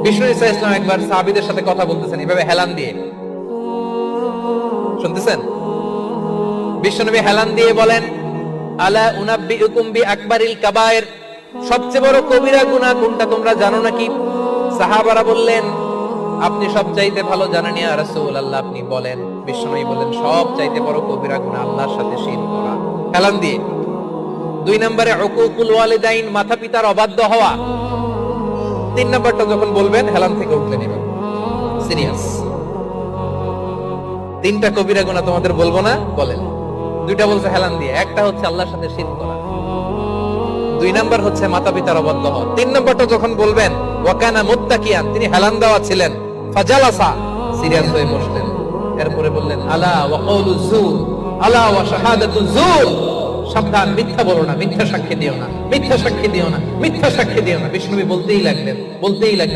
বিষ্ণু ঈসা ইসলাম একবার সাহাবীদের সাথে কথা বলতেছেন এভাবে হেলান দিয়ে, শুনতেছেন? বিশ্বনবী হেলান দিয়ে বলেন, আলা উনাব্বিউকুম বিআকবারিল কাবায়ের, সবচেয়ে বড় কবিরা গুনাহ কোনটা তোমরা জানো নাকি? সাহাবারা বললেন, আপনি সবচাইতে ভালো জানেন ইয়া রাসূলুল্লাহ, আপনি বলেন। বিশ্বনবী বলেন, সবচাইতে বড় কবিরা গুনাহ আল্লাহর সাথে শিরক করা। হেলান দিয়ে। 2 নম্বরে উকুকুল ওয়ালিদাইন, মাতা পিতার অবাধ্য হওয়া। 3 নম্বরটা যখন বলবেন হেলান থেকে উঠলেন এবার, সিরিয়াস। 3টা কবিরা গুনাহ তোমাদের বলবো না, বলেন। 2টা বলছে হেলান দিয়ে, একটা হচ্ছে আল্লাহর সাথে শিরক করা, 2 নাম্বার হচ্ছে মাতা পিতার অবাধ্য হওয়া। 3 নাম্বারটা যখন বলবেন, ওয়াকানা মুত্তাকিয়ান, তিনি হেলান দেওয়া ছিলেন, ফাজালাসা, সিরিয়াস হয়ে বসলেন। এরপরে বললেন, আলা ওয়া কওলু যুর, আলা ওয়া শাহাদাতু যুর, সাবধান, মিথ্যা বলো না, মিথ্যা সাক্ষী দিও না, মিথ্যা সাক্ষী দিও না, মিথ্যা সাক্ষী দিও না। বিষ্ণু নবী বলতেই লাগলেন, বলতেই লাগলেন।